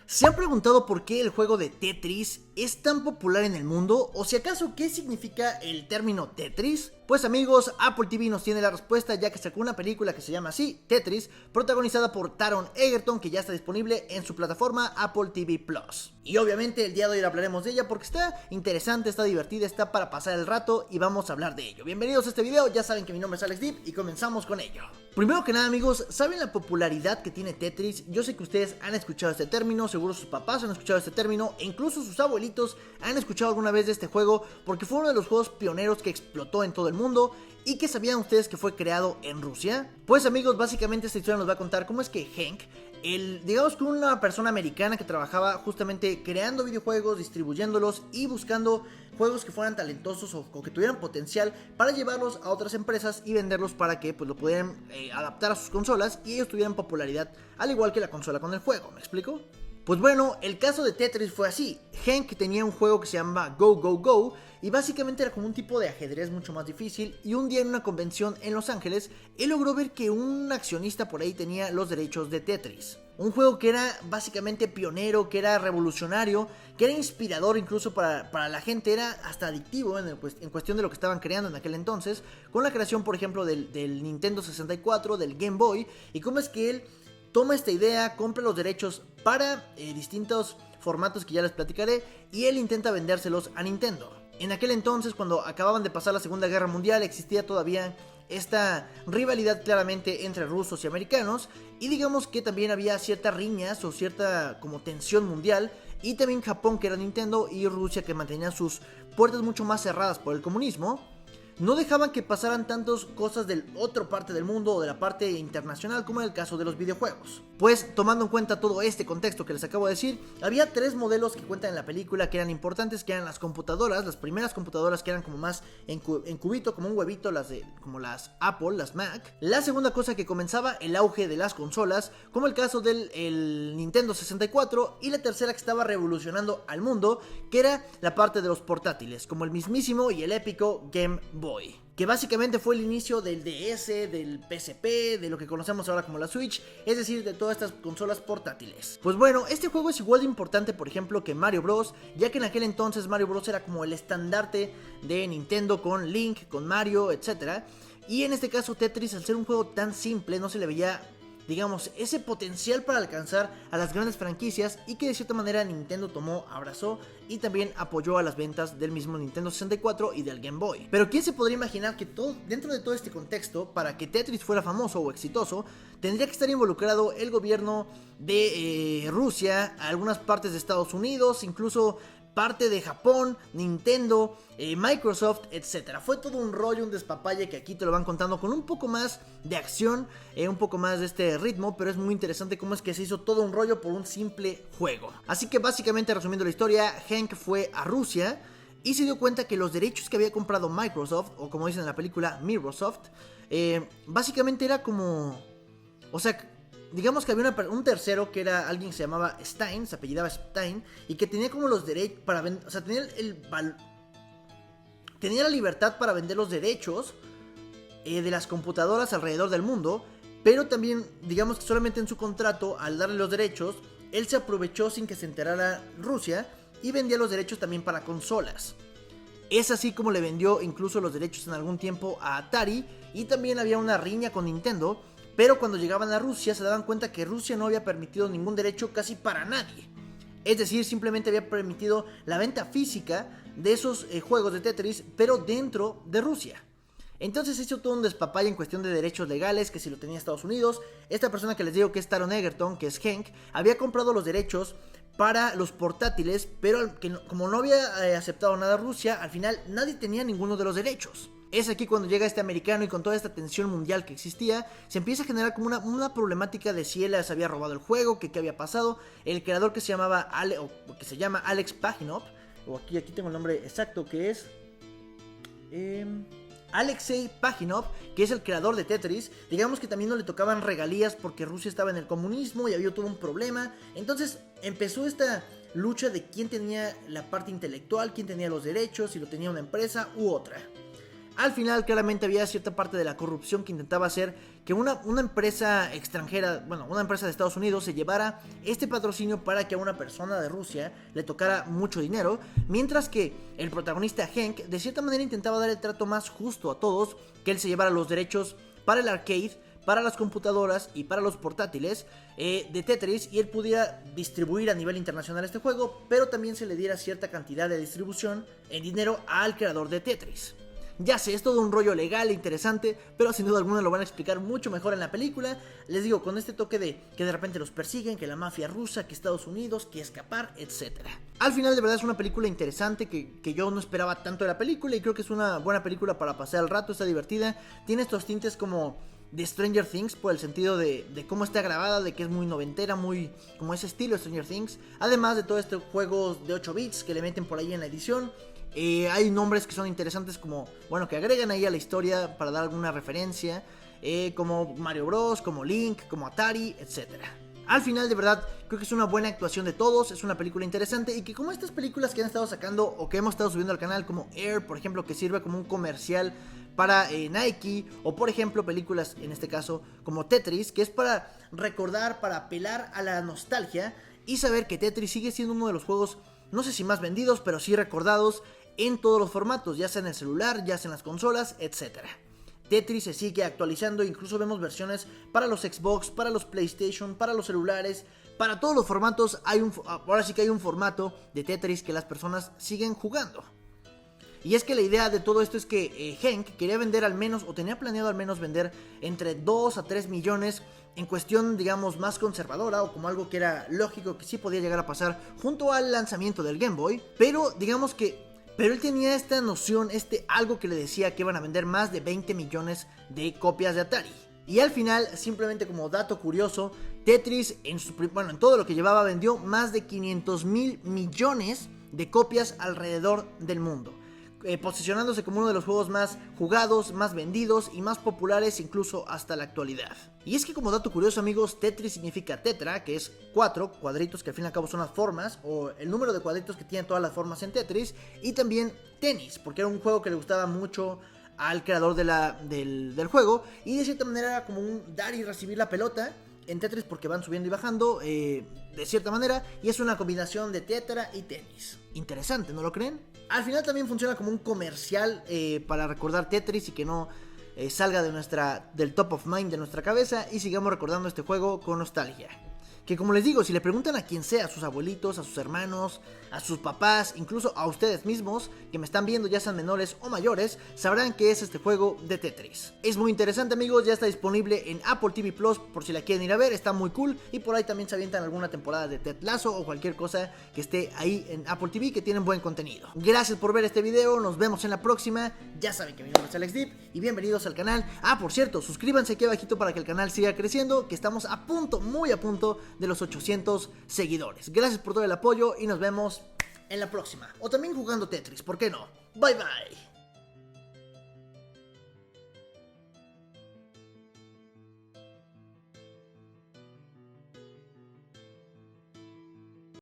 ¿Se han preguntado por qué el juego de Tetris es tan popular en el mundo? ¿O si acaso qué significa el término Tetris? Pues amigos, Apple TV nos tiene la respuesta, ya que sacó una película que se llama así, Tetris, protagonizada por Taron Egerton, que ya está disponible en su plataforma Apple TV Plus. Y obviamente el día de hoy hablaremos de ella porque está interesante, está divertida, está para pasar el rato y vamos a hablar de ello. Bienvenidos a este video, ya saben que mi nombre es Alex Deep y comenzamos con ello. Primero que nada amigos, ¿saben la popularidad que tiene Tetris? Yo sé que ustedes han escuchado este término, seguro sus papás han escuchado este término e incluso sus abuelitos han escuchado alguna vez de este juego porque fue uno de los juegos pioneros que explotó en todo el mundo. ¿Y que sabían ustedes que fue creado en Rusia? Pues amigos, básicamente esta historia nos va a contar cómo es que Hank, digamos que una persona americana que trabajaba justamente creando videojuegos, distribuyéndolos y buscando juegos que fueran talentosos o que tuvieran potencial para llevarlos a otras empresas y venderlos para que pues lo pudieran adaptar a sus consolas y ellos tuvieran popularidad al igual que la consola con el juego, ¿me explico? Pues bueno, el caso de Tetris fue así. Hank tenía un juego que se llama Go Go Go y básicamente era como un tipo de ajedrez mucho más difícil, y un día en una convención en Los Ángeles, él logró ver que un accionista por ahí tenía los derechos de Tetris. Un juego que era básicamente pionero, que era revolucionario, que era inspirador incluso para la gente, era hasta adictivo en cuestión de lo que estaban creando en aquel entonces, con la creación por ejemplo del Nintendo 64, del Game Boy, y cómo es que él toma esta idea, compra los derechos para distintos formatos que ya les platicaré y él intenta vendérselos a Nintendo. En aquel entonces, cuando acababan de pasar la Segunda Guerra Mundial, existía todavía esta rivalidad claramente entre rusos y americanos, y digamos que también había ciertas riñas o cierta como tensión mundial, y también Japón, que era Nintendo, y Rusia, que mantenían sus puertas mucho más cerradas por el comunismo. No dejaban que pasaran tantas cosas de otra parte del mundo o de la parte internacional como en el caso de los videojuegos. Pues tomando en cuenta todo este contexto que les acabo de decir, había tres modelos que cuentan en la película que eran importantes, que eran las computadoras, las primeras computadoras que eran como más en cubito, como un huevito, como las Apple, las Mac. La segunda cosa que comenzaba el auge de las consolas, como el caso del Nintendo 64, y la tercera que estaba revolucionando al mundo, que era la parte de los portátiles, como el mismísimo y el épico Game Boy, que básicamente fue el inicio del DS, del PSP, de lo que conocemos ahora como la Switch, es decir, de todas estas consolas portátiles. Pues bueno, este juego es igual de importante, por ejemplo, que Mario Bros, ya que en aquel entonces Mario Bros era como el estandarte de Nintendo con Link, con Mario, etc. Y en este caso Tetris, al ser un juego tan simple, no se le veía, digamos, ese potencial para alcanzar a las grandes franquicias, y que de cierta manera Nintendo tomó, abrazó y también apoyó a las ventas del mismo Nintendo 64 y del Game Boy. Pero ¿quién se podría imaginar que dentro de todo este contexto, para que Tetris fuera famoso o exitoso, tendría que estar involucrado el gobierno de Rusia, algunas partes de Estados Unidos, incluso parte de Japón, Nintendo, Microsoft, etc. Fue todo un rollo, un despapalle que aquí te lo van contando con un poco más de acción, un poco más de este ritmo, pero es muy interesante cómo es que se hizo todo un rollo por un simple juego. Así que básicamente, resumiendo la historia, Hank fue a Rusia y se dio cuenta que los derechos que había comprado Microsoft, o como dicen en la película, Microsoft, básicamente era como, o sea, digamos que había un tercero que era alguien que se llamaba Stein, se apellidaba Stein, y que tenía como los derechos para vender, o sea, tenía la libertad para vender los derechos de las computadoras alrededor del mundo, pero también, digamos que solamente en su contrato, al darle los derechos, él se aprovechó sin que se enterara Rusia y vendía los derechos también para consolas. Es así como le vendió incluso los derechos en algún tiempo a Atari, y también había una riña con Nintendo. Pero cuando llegaban a Rusia se daban cuenta que Rusia no había permitido ningún derecho casi para nadie. Es decir, simplemente había permitido la venta física de esos juegos de Tetris, pero dentro de Rusia. Entonces se hizo todo un despapalle en cuestión de derechos legales, que si lo tenía Estados Unidos. Esta persona que les digo que es Taron Egerton, que es Hank, había comprado los derechos para los portátiles, pero como no había aceptado nada Rusia, al final nadie tenía ninguno de los derechos. Es aquí cuando llega este americano y con toda esta tensión mundial que existía, se empieza a generar como una problemática de si él les había robado el juego, que qué había pasado. El creador que se llama Alex Paginov, o aquí tengo el nombre exacto, que es Alexei Paginov, que es el creador de Tetris. Digamos que también no le tocaban regalías porque Rusia estaba en el comunismo y había todo un problema. Entonces empezó esta lucha de quién tenía la parte intelectual, quién tenía los derechos, si lo tenía una empresa u otra. Al final claramente había cierta parte de la corrupción que intentaba hacer que una empresa extranjera, bueno, una empresa de Estados Unidos se llevara este patrocinio para que a una persona de Rusia le tocara mucho dinero, mientras que el protagonista Hank de cierta manera intentaba dar el trato más justo a todos, que él se llevara los derechos para el arcade, para las computadoras y para los portátiles de Tetris, y él pudiera distribuir a nivel internacional este juego, pero también se le diera cierta cantidad de distribución en dinero al creador de Tetris. Ya sé, es todo un rollo legal e interesante, pero sin duda alguna lo van a explicar mucho mejor en la película. Les digo, con este toque de que de repente los persiguen, que la mafia rusa, que Estados Unidos, que escapar, etc. Al final de verdad es una película interesante que yo no esperaba tanto de la película, y creo que es una buena película para pasar el rato, está divertida. Tiene estos tintes como de Stranger Things, por el sentido de cómo está grabada, de que es muy noventera, muy como ese estilo de Stranger Things. Además de todo este juego de 8 bits que le meten por ahí en la edición. Hay nombres que son interesantes como, bueno, que agregan ahí a la historia para dar alguna referencia, como Mario Bros, como Link, como Atari, etc. Al final de verdad creo que es una buena actuación de todos, es una película interesante, y que como estas películas que han estado sacando o que hemos estado subiendo al canal, como Air, por ejemplo, que sirve como un comercial para Nike, o por ejemplo películas en este caso como Tetris, que es para recordar, para apelar a la nostalgia y saber que Tetris sigue siendo uno de los juegos, no sé si más vendidos, pero sí recordados en todos los formatos, ya sea en el celular, ya sea en las consolas, etc. Tetris se sigue actualizando, incluso vemos versiones para los Xbox, para los PlayStation, para los celulares, para todos los formatos. Ahora sí que hay un formato de Tetris que las personas siguen jugando. Y es que la idea de todo esto es que Hank quería vender al menos, o tenía planeado al menos vender entre 2 a 3 millones en cuestión, digamos, más conservadora, o como algo que era lógico que sí podía llegar a pasar junto al lanzamiento del Game Boy. Pero digamos que él tenía esta noción, algo que le decía que iban a vender más de 20 millones de copias de Atari. Y al final, simplemente como dato curioso, Tetris en todo lo que llevaba vendió más de 500,000 millones de copias alrededor del mundo, posicionándose como uno de los juegos más jugados, más vendidos y más populares incluso hasta la actualidad. Y es que como dato curioso, amigos, Tetris significa tetra, que es 4 cuadritos que al fin y al cabo son las formas, o el número de cuadritos que tienen todas las formas en Tetris, y también tenis, porque era un juego que le gustaba mucho al creador del juego, y de cierta manera era como un dar y recibir la pelota en Tetris, porque van subiendo y bajando de cierta manera, y es una combinación de tetra y tenis. Interesante, ¿no lo creen? Al final también funciona como un comercial para recordar Tetris y que no salga del top of mind de nuestra cabeza, y sigamos recordando este juego con nostalgia. Que como les digo, si le preguntan a quien sea, a sus abuelitos, a sus hermanos, a sus papás, incluso a ustedes mismos que me están viendo, ya sean menores o mayores, sabrán que es este juego de Tetris. Es muy interesante, amigos, ya está disponible en Apple TV Plus por si la quieren ir a ver, está muy cool, y por ahí también se avientan alguna temporada de Ted Lasso o cualquier cosa que esté ahí en Apple TV, que tienen buen contenido. Gracias por ver este video, nos vemos en la próxima. Ya saben que mi nombre es Alex Deep y bienvenidos al canal. Por cierto, suscríbanse aquí abajito para que el canal siga creciendo, que estamos a punto, muy a punto de los 800 seguidores. Gracias por todo el apoyo y nos vemos en la próxima. O también jugando Tetris, ¿por qué no? Bye bye.